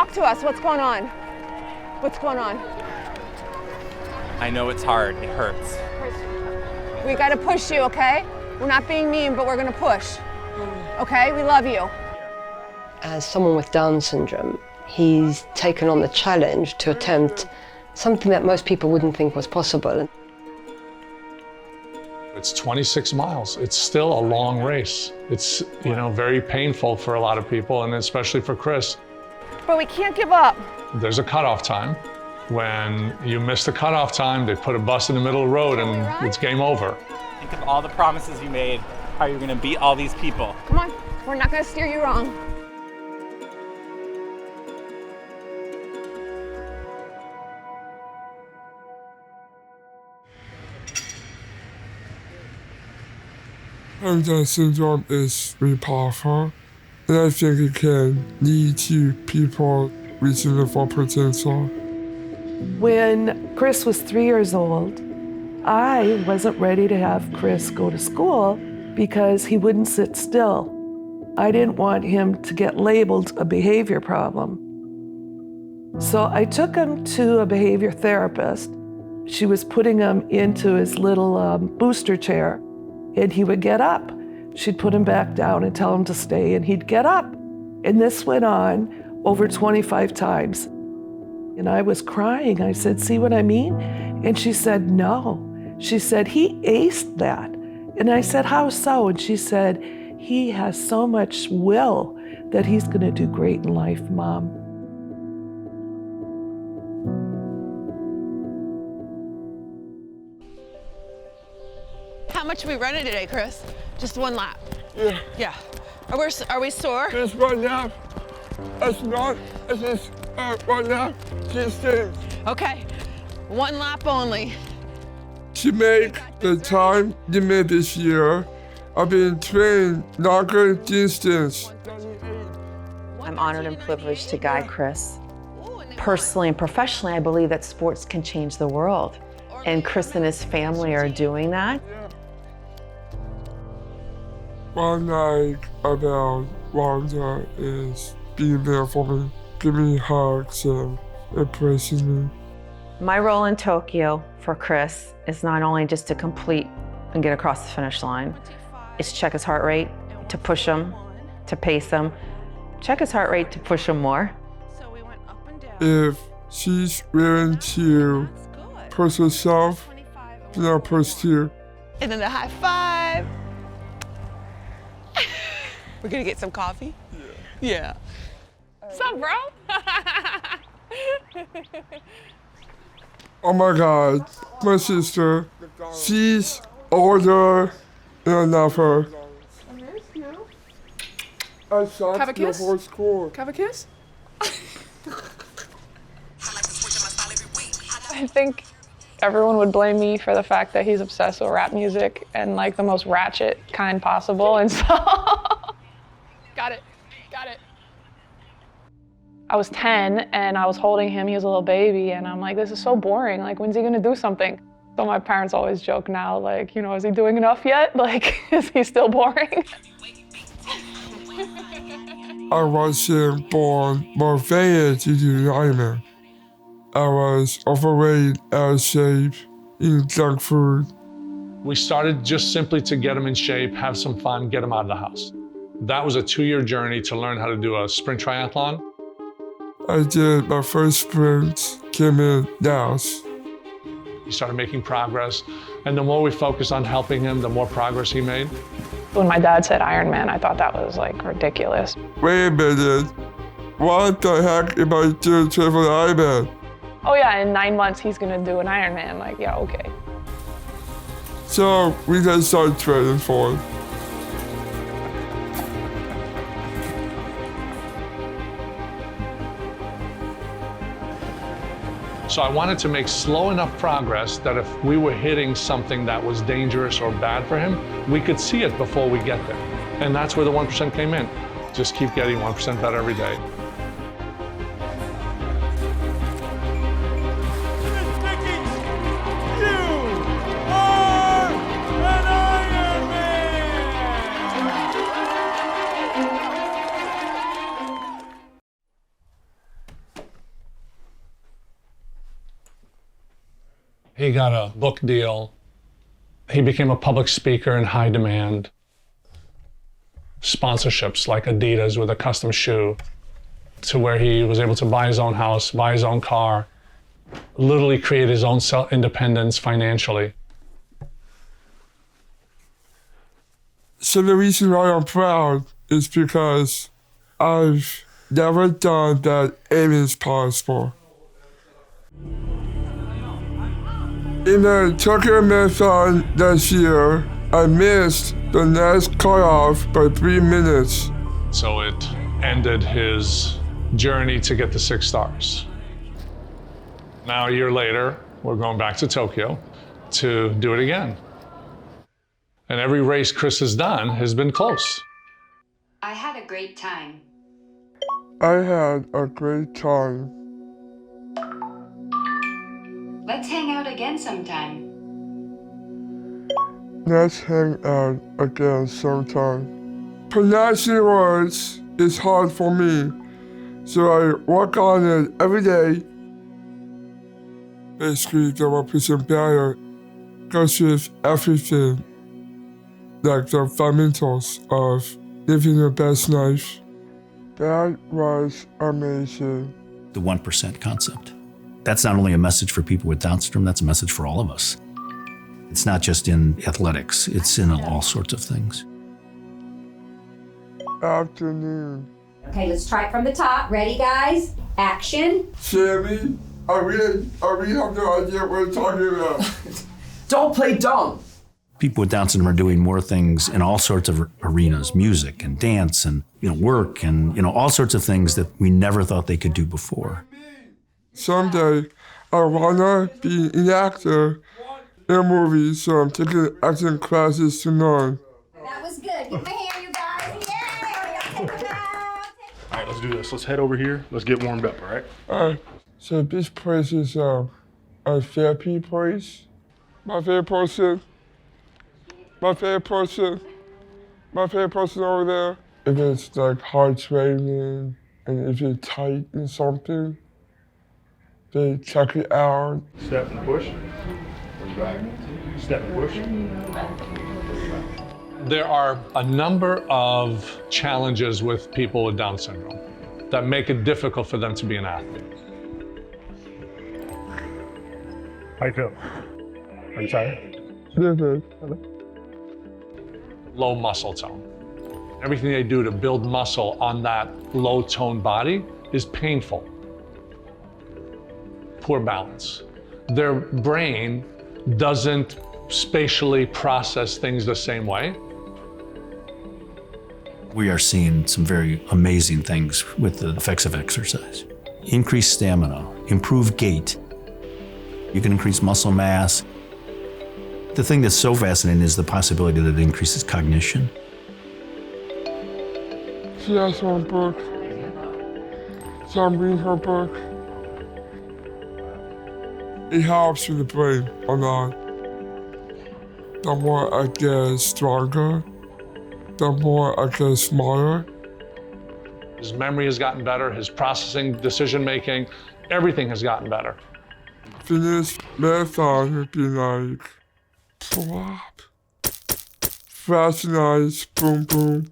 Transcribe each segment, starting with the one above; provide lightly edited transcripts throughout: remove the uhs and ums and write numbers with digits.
talk to us. What's going on? What's going on? I know it's hard. It hurts. We got to push you, okay? We're not being mean, but we're going to push. Okay? We love you. As someone with Down syndrome, he's taken on the challenge to attempt something that most people wouldn't think was possible. It's 26 miles. It's still a long race. It's, very painful for a lot of people, and especially for Chris. But we can't give up. There's a cutoff time. When you miss the cutoff time, they put a bus in the middle of the road and it's game over. Think of all the promises you made, how you're gonna beat all these people. Come on, we're not gonna steer you wrong. Having Down syndrome is really powerful, and I think it can lead to people reaching their full potential. When Chris was 3 years old, I wasn't ready to have Chris go to school because he wouldn't sit still. I didn't want him to get labeled a behavior problem. So I took him to a behavior therapist. She was putting him into his little booster chair, and he would get up. She'd put him back down and tell him to stay, and he'd get up. And this went on over 25 times. And I was crying. I said, "See what I mean?" And she said, "No." She said, "He aced that." And I said, "How so?" And she said, "He has so much will that he's gonna do great in life, Mom." How much are we running today, Chris? Just one lap. Yeah. Yeah. Are we sore? Just one lap. It's not, it's just one lap. Just Okay. One lap only. to make the time limit this year, I've been training longer distance. I'm honored and privileged to guide Chris. Personally and professionally, I believe that sports can change the world. And Chris and his family are doing that. What I like about Wanda is being there for me, giving me hugs and embracing me. My role in Tokyo for Chris is not only just to complete and get across the finish line, it's check his heart rate, to push him, to pace him, check his heart rate to push him more. If she's willing to push herself, then I'll push too. And then a high five. We're gonna get some coffee? Yeah. What's up, bro? Oh my God, my sister, she's older and I love her. I miss you. I shot Have a the kiss? whole school. Have a kiss? I think everyone would blame me for the fact that he's obsessed with rap music and like the most ratchet kind possible, and so Got it. I was 10 and I was holding him, he was a little baby, and I'm like, this is so boring, like when's he gonna do something? So my parents always joke now, like, is he doing enough yet? Like, is he still boring? I wasn't born motivated to do Ironman. I was overweight, out of shape, eating junk food. We started just simply to get him in shape, have some fun, get him out of the house. That was a 2-year journey to learn how to do a sprint triathlon. I did my first sprint, came in last. He started making progress, and the more we focused on helping him, the more progress he made. When my dad said Ironman, I thought that was like ridiculous. Wait a minute, what the heck am I doing to an Ironman? Oh yeah, in 9 months he's gonna do an Ironman. Like, yeah, okay. So we then started training for it. So I wanted to make slow enough progress that if we were hitting something that was dangerous or bad for him, we could see it before we get there. And that's where the 1% came in. Just keep getting 1% better every day. He got a book deal. He became a public speaker in high demand. Sponsorships like Adidas with a custom shoe, to where he was able to buy his own house, buy his own car, literally create his own self-independence financially. So the reason why I'm proud is because I've never done that anything is possible. In the Tokyo Marathon last year, I missed the last cutoff by 3 minutes. So it ended his journey to get the 6 stars. Now a year later, we're going back to Tokyo to do it again. And every race Chris has done has been close. I had a great time. I had a great time. Let's hang out again sometime. Let's hang out again sometime. Pronouncing words is hard for me, so I work on it every day. Basically, the 1% barrier goes with everything, like the fundamentals of living your best life. That was amazing. The 1% concept. That's not only a message for people with Down syndrome, that's a message for all of us. It's not just in athletics, it's in all sorts of things. Afternoon. Okay, let's try it from the top. Ready, guys? Action. Sammy, I really have no idea what we're talking about. Don't play dumb. People with Down syndrome are doing more things in all sorts of arenas, music and dance and work and all sorts of things that we never thought they could do before. Someday, I wanna be an actor in a movie, so I'm taking acting classes to learn. That was good. Give me a hand, you guys. Yay! All right, let's do this. Let's head over here. Let's get warmed up, all right? All right. So this place is a therapy place. My favorite person over there. If it's like heart's racing and if you're tight in something, they check it out. Step and push. Step and push. There are a number of challenges with people with Down syndrome that make it difficult for them to be an athlete. How you feel? Are you tired? Low muscle tone. Everything they do to build muscle on that low toned body is painful. Poor balance. Their brain doesn't spatially process things the same way. We are seeing some very amazing things with the effects of exercise. Increased stamina, improved gait. You can increase muscle mass. The thing that's so fascinating is the possibility that it increases cognition. She has one book. So I'm reading her book. It helps with the brain a lot. The more I get stronger, the more I get smarter. His memory has gotten better, his processing, decision making, everything has gotten better. Finish marathon would be like, plop. Fast and nice, boom, boom.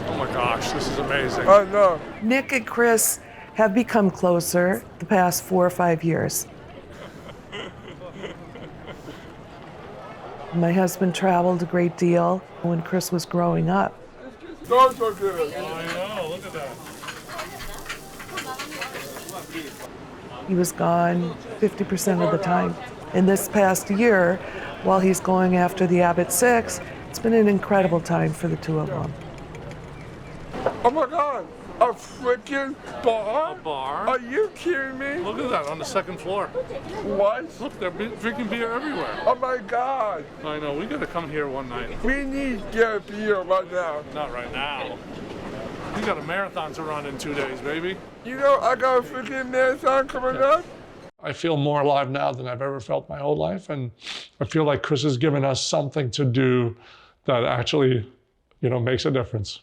Oh my gosh, this is amazing. I know. Nick and Chris have become closer the past 4 or 5 years. My husband traveled a great deal when Chris was growing up. Those are good. I know, look at that. He was gone 50% of the time. And this past year, while he's going after the Abbott 6, it's been an incredible time for the two of them. Oh my God, a freaking bar? A bar? Are you kidding me? Look at that on the second floor. What? Look, they're drinking beer everywhere. Oh my God. I know, we gotta come here one night. We need to get a beer right now. Not right now. You got a marathon to run in 2 days, baby. You know, I got a freaking marathon coming up. I feel more alive now than I've ever felt my whole life, and I feel like Chris has given us something to do that actually, makes a difference.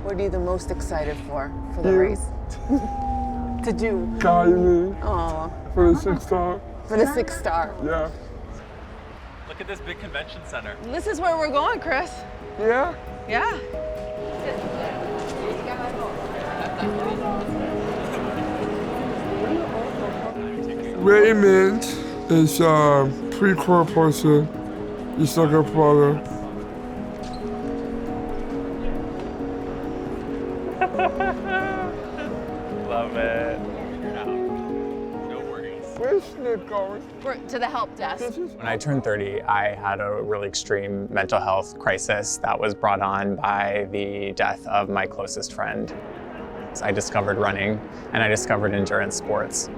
What are you the most excited for the race? To do? Guiding me. Oh. For the 6 star. For the 6 star. Yeah. Look at this big convention center. This is where we're going, Chris. Yeah? Yeah. Raymond is a pre-core person. He's like a brother. Love it. No worries. Where's Nick going? We're to the help desk. When I turned 30, I had a really extreme mental health crisis that was brought on by the death of my closest friend. I discovered running, and I discovered endurance sports.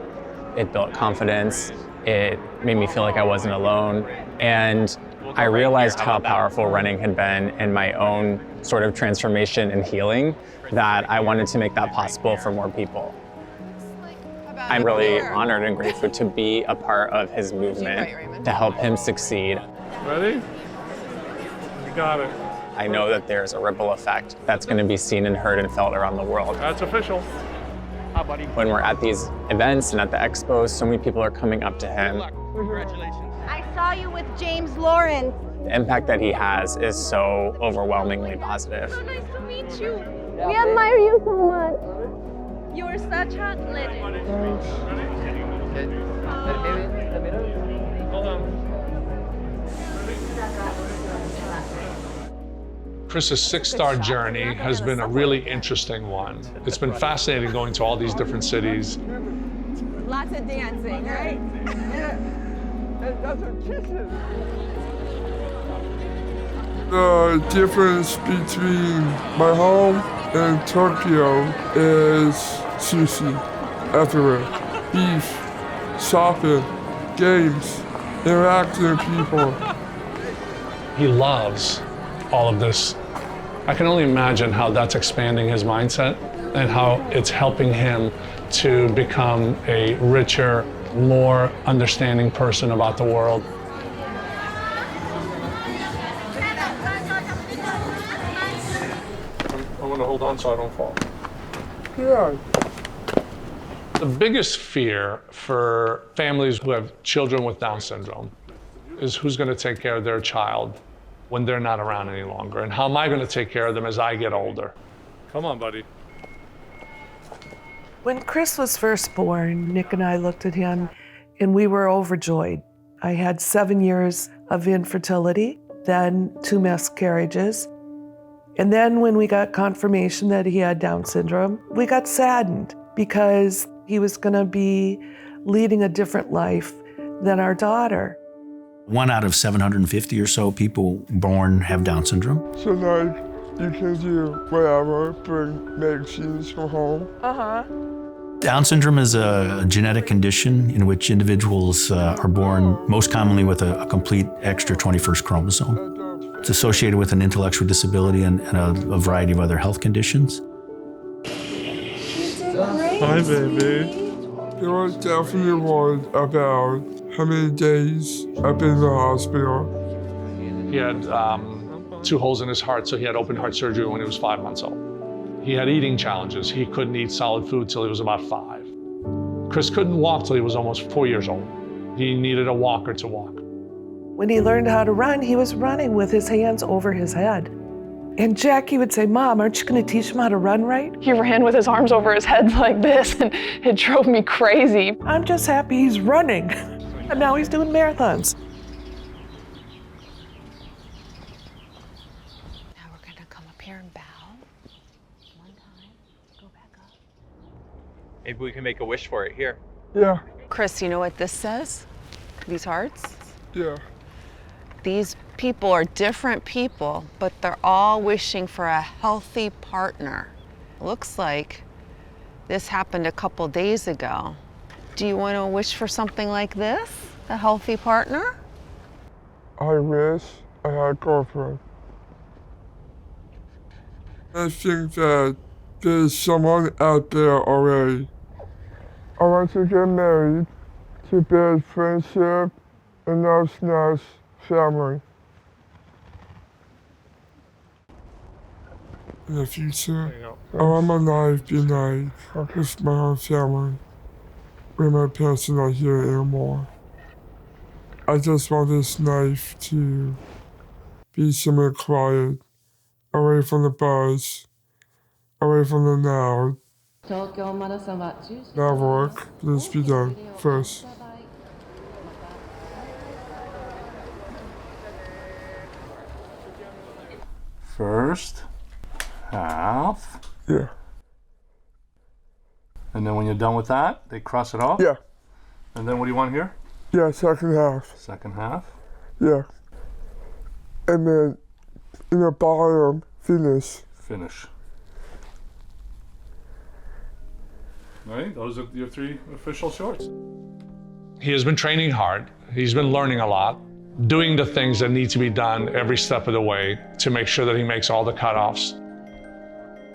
It built confidence, it made me feel like I wasn't alone, and I realized how powerful running had been in my own sort of transformation and healing, that I wanted to make that possible for more people. I'm really honored and grateful to be a part of his movement, to help him succeed. Ready? You got it. I know that there's a ripple effect that's going to be seen and heard and felt around the world. That's official. Hi, buddy. When we're at these events and at the expos, so many people are coming up to him. Congratulations. I saw you with James Lawrence. The impact that he has is so overwhelmingly positive. So nice to meet you. We admire you so much. You're such a legend. Hold on. Chris's 6-star journey has been a really interesting one. It's been fascinating going to all these different cities. Lots of dancing, right? Yeah. And that's a kisses. The difference between my home and Tokyo is sushi everywhere. Beef, shopping, games, interacting with people. He loves all of this. I can only imagine how that's expanding his mindset and how it's helping him to become a richer, more understanding person about the world. I'm gonna hold on so I don't fall. Yeah. The biggest fear for families who have children with Down syndrome is who's gonna take care of their child when they're not around any longer, and how am I gonna take care of them as I get older? Come on, buddy. When Chris was first born, Nick and I looked at him and we were overjoyed. I had 7 years of infertility, then 2 miscarriages. And then when we got confirmation that he had Down syndrome, we got saddened because he was gonna be leading a different life than our daughter. 1 out of 750 or so people born have Down syndrome. So like, you can do whatever, bring medicines from home. Down syndrome is a genetic condition in which individuals are born most commonly with a complete extra 21st chromosome. It's associated with an intellectual disability and a variety of other health conditions. Hi, baby. There was definitely worried about how many days I've been in the hospital. He had 2 holes in his heart, so he had open heart surgery when he was 5 months old. He had eating challenges. He couldn't eat solid food till he was about 5. Chris couldn't walk till he was almost 4 years old. He needed a walker to walk. When he learned how to run, he was running with his hands over his head. And Jackie would say, Mom, aren't you gonna teach him how to run right? He ran with his arms over his head like this, and it drove me crazy. I'm just happy he's running. And now he's doing marathons. Now we're gonna come up here and bow. One time, go back up. Maybe we can make a wish for it here. Yeah. Chris, you know what this says? These hearts? Yeah. These people are different people, but they're all wishing for a healthy partner. Looks like this happened a couple days ago. Do you want to wish for something like this? A healthy partner? I wish I had a girlfriend. I think that there's someone out there already. I want to get married to build friendship and nice family. In the future, I want my life be like with my own family, when my parents are not here anymore. I just want this life to be somewhere quiet, away from the buzz, away from the loud. Now work, let's be done first. First half. Yeah. And then when you're done with that, they cross it off? Yeah. And then what do you want here? Yeah, second half. Second half. Yeah. And then in the bottom, finish. Finish. All right, those are your 3 official shorts. He has been training hard. He's been learning a lot, doing the things that need to be done every step of the way to make sure that he makes all the cutoffs.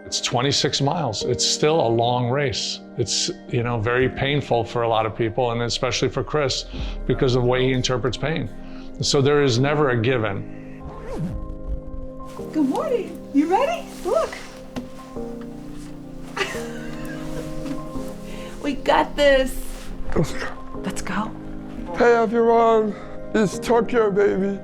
It's 26 miles. It's still a long race. It's, very painful for a lot of people, and especially for Chris, because of the way he interprets pain. So there is never a given. Good morning. You ready? Look. We got this. Let's go. Let's go. Hey everyone, it's Tokyo, baby.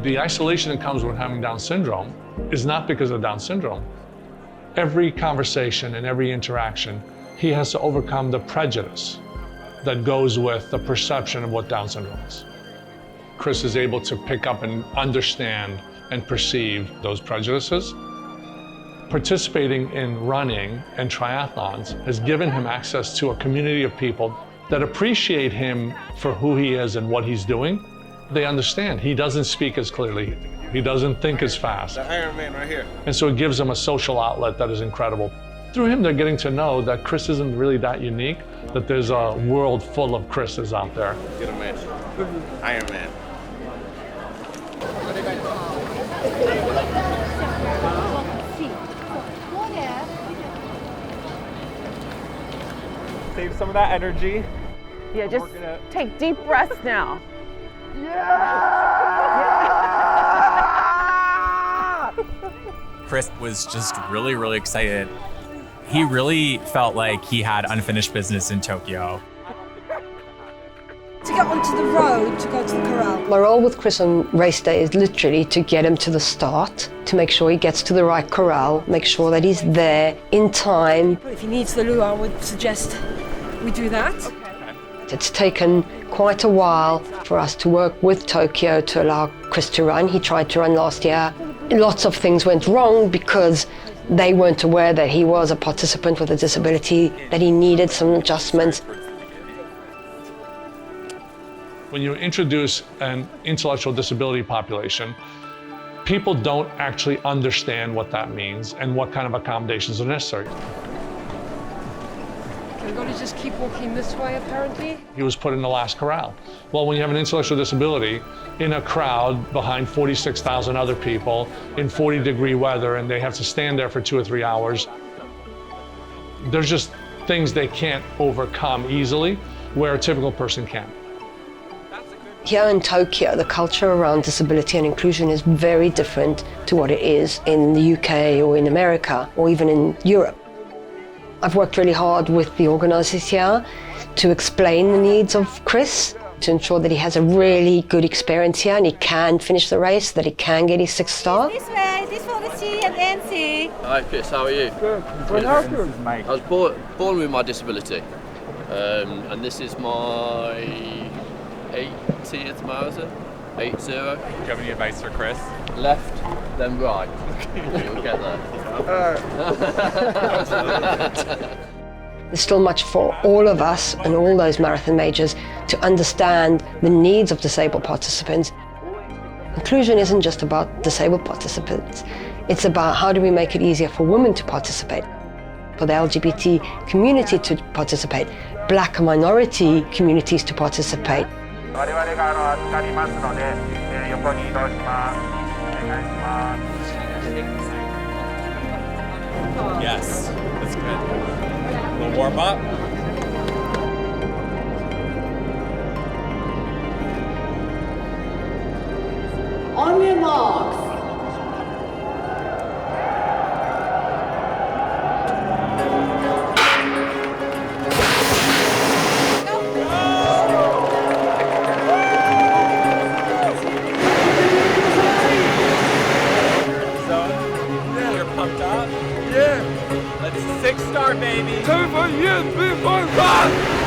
The isolation that comes with having Down syndrome is not because of Down syndrome. Every conversation and every interaction, he has to overcome the prejudice that goes with the perception of what Down syndrome is. Chris is able to pick up and understand and perceive those prejudices. Participating in running and triathlons has given him access to a community of people that appreciate him for who he is and what he's doing. They understand. He doesn't speak as clearly. He doesn't think as fast. The Iron Man right here. And so it gives them a social outlet that is incredible. Through him, they're getting to know that Chris isn't really that unique, that there's a world full of Chris's out there. Get him, man. Iron Man. Save some of that energy. Yeah, just take deep breaths now. Chris was just really, really excited. He really felt like he had unfinished business in Tokyo. To get onto the road to go to the corral. My role with Chris on race day is literally to get him to the start, to make sure he gets to the right corral, make sure that he's there in time. If he needs the loo, I would suggest we do that. It's taken quite a while for us to work with Tokyo to allow Chris to run. He tried to run last year. Lots of things went wrong because they weren't aware that he was a participant with a disability, that he needed some adjustments. When you introduce an intellectual disability population, people don't actually understand what that means and what kind of accommodations are necessary. We're going to just keep walking this way, apparently. He was put in the last corral. Well, when you have an intellectual disability in a crowd behind 46,000 other people in 40-degree weather, and they have to stand there for 2 or 3 hours, there's just things they can't overcome easily where a typical person can. Here in Tokyo, the culture around disability and inclusion is very different to what it is in the UK or in America or even in Europe. I've worked really hard with the organisers here to explain the needs of Chris, to ensure that he has a really good experience here and he can finish the race, that he can get his 6th star. This way, this for the C and NC. Hi Chris, how are you? Good. What happened? I was born with my disability, and this is my 80th marathon. 80. Do you have any advice for Chris? Left, then right. We'll get there. There's still much for all of us and all those marathon majors to understand the needs of disabled participants. Inclusion isn't just about disabled participants. It's about how do we make it easier for women to participate, for the LGBT community to participate, Black and minority communities to participate. Yes, that's good. We'll warm up. On your marks. You're pumped up? Yeah. Let's 6-star, baby. 7 years, 3.5.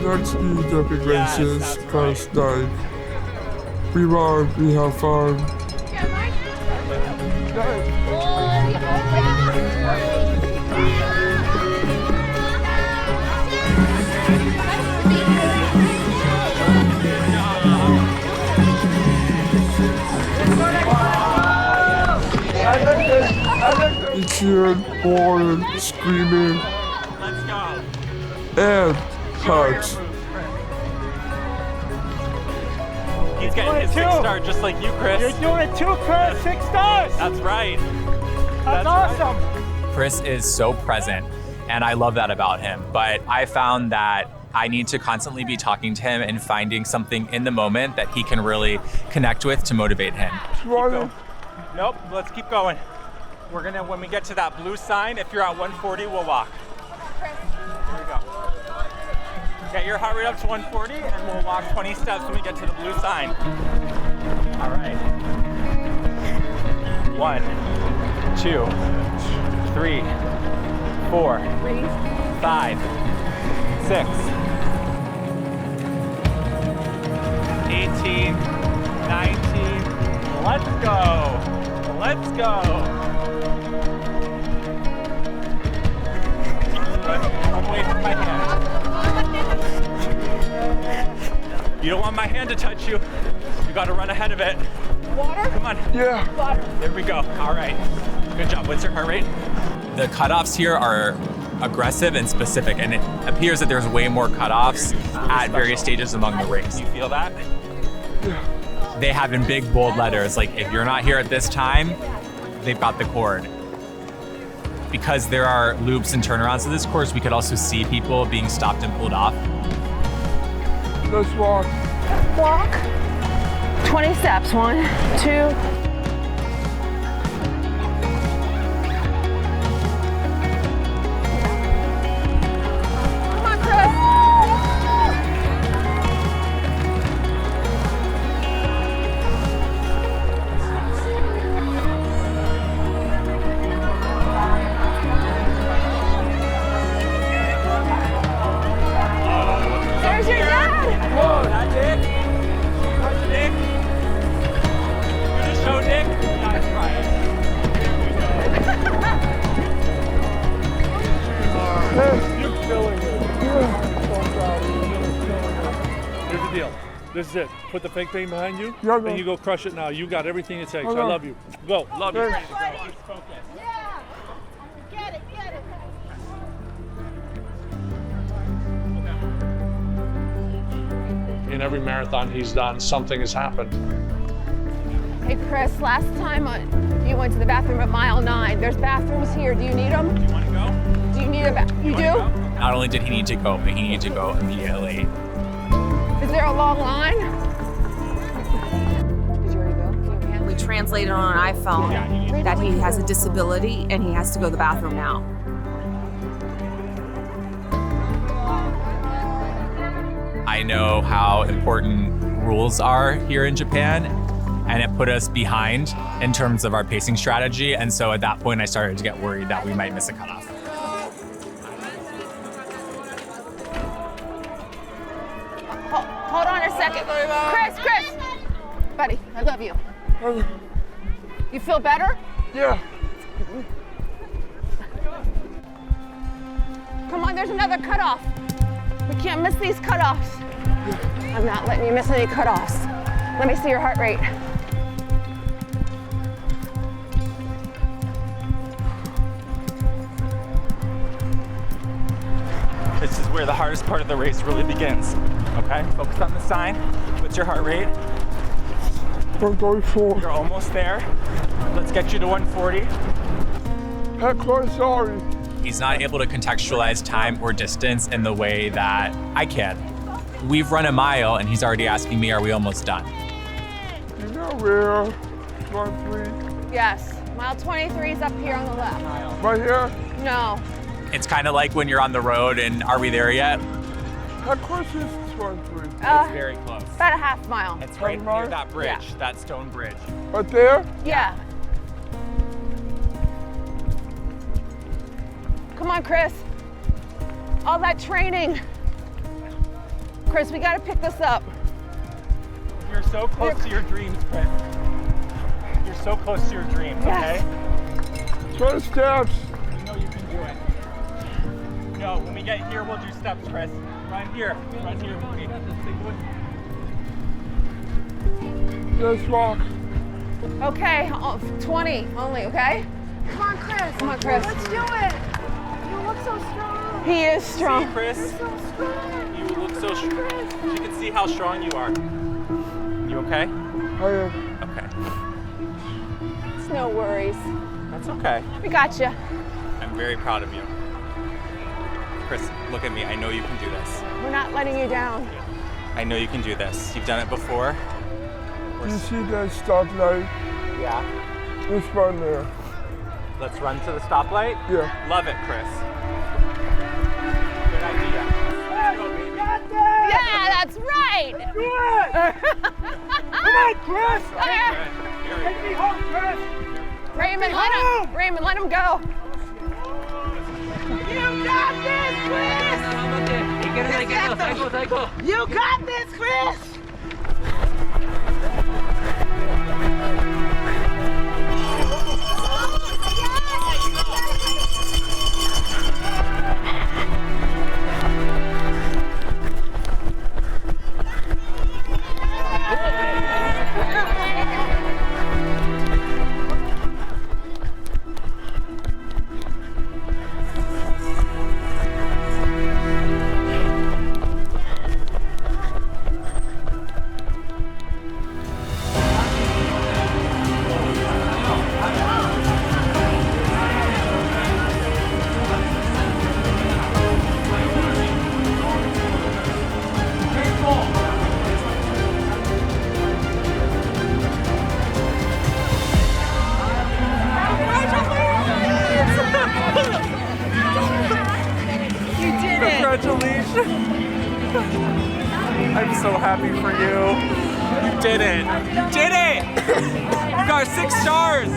Let's eat the big races, because like, we run, we have fun. We cheered, bawling, screaming, and hugs. He's getting his 6-star just like you, Chris. You're doing it too, Chris. 6 stars. That's right. That's awesome. Chris is so present, and I love that about him. But I found that I need to constantly be talking to him and finding something in the moment that he can really connect with to motivate him. Nope, let's keep going. We're gonna, when we get to that blue sign, if you're at 140, we'll walk. Here we go. Get your heart rate up to 140 and we'll walk 20 steps when we get to the blue sign. All right. 1, 2, 3, 4, 5, 6, 18, 19. Let's go. Let's go. I'm away from my hand. You don't want my hand to touch you. You got to run ahead of it. Water? Come on. Yeah. Water. There we go. All right. Good job. What's your heart rate? The cutoffs here are aggressive and specific, and it appears that there's way more cutoffs at various stages among the race. You feel that? They have in big, bold letters, like if you're not here at this time, they've got the cord. Because there are loops and turnarounds to this course, we could also see people being stopped and pulled off. Let's walk. Walk. 20 steps. 1, 2. This is it. Put the fake thing behind you, Yeah, and you go crush it now. You got everything it takes. I love you. Go. Love you. Yeah. Get it, get it. In every marathon he's done, something has happened. Hey, Chris, last time you went to the bathroom at mile 9. There's bathrooms here. Do you need them? Do you want to go? Do you need a bathroom? You do? Not only did he need to go, but he needed to go immediately. Is there a long line? Did you already go? We translated on an iPhone that he has a disability and he has to go to the bathroom now. I know how important rules are here in Japan, and it put us behind in terms of our pacing strategy. And so at that point, I started to get worried that we might miss a cutoff. Hold on a second. Chris! Buddy, I love you. You feel better? Yeah. Come on, there's another cutoff. We can't miss these cutoffs. I'm not letting you miss any cutoffs. Let me see your heart rate. This is where the hardest part of the race really begins. Okay, focus on the sign. What's your heart rate? 134. You're almost there. Let's get you to 140. Heck, sorry. He's not able to contextualize time or distance in the way that I can. We've run a mile and he's already asking me, are we almost done? You know where 23? Yes, mile 23 is up here on the left. Right here? No. It's kind of like when you're on the road and are we there yet? How close is 23? It's very close. About a half mile. It's right near that bridge, that stone bridge. Right there? Yeah. Come on, Chris. All that training. Chris, we gotta pick this up. You're so close to your dreams, Chris. You're so close to your dreams, Yes. okay? 20 steps. You know you can do it. No, when we get here, we'll do steps, Chris. Right here with me. Let's walk. Okay, 20 only, okay? Come on, Chris. Come on, Chris. Let's do it. You look so strong. He is strong. See, Chris? You're so strong. You look so strong. You can see how strong you are. You okay? I am. Okay. It's no worries. That's okay. We got you. I'm very proud of you. Chris, look at me. I know you can do this. We're not letting you down. I know you can do this. You've done it before. You see that stoplight? Yeah. Let's run there. Let's run to the stoplight? Yeah. Love it, Chris. Good idea. Yeah, that's right. Do it! Come on, Chris! Take me home, Chris! Raymond, let him go. You got this, Chris! You got this, Chris! I'm so happy for you. You did it. You did it! You got 6 stars!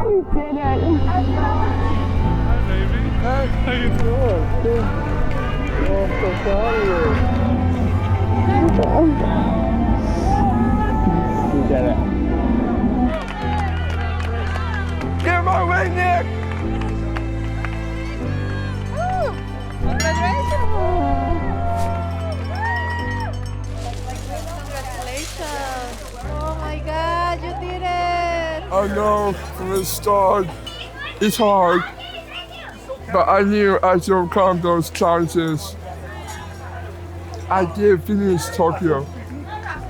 You did it. Hi, baby. Hey, how you doing? Oh, I'm so proud of you. You did it. Get my way, Nick! Congratulations. Oh my God, you did it. I know from the start, it's hard, but I knew I should overcome those challenges. I did finish Tokyo,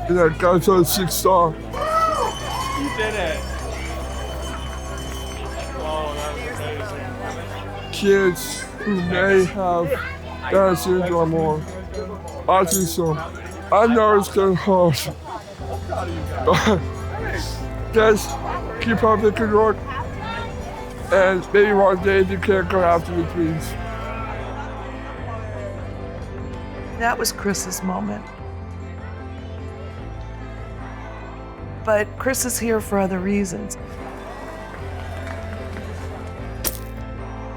and I got to a 6-star. You did it. Oh, that was amazing. Kids who may have Down syndrome or autism, I know it's getting hard, but just keep on the good work, and maybe one day you can go after the dreams. That was Chris's moment. But Chris is here for other reasons.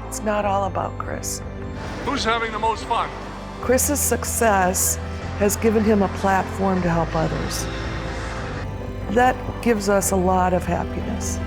It's not all about Chris. Who's having the most fun? Chris's success has given him a platform to help others. That gives us a lot of happiness.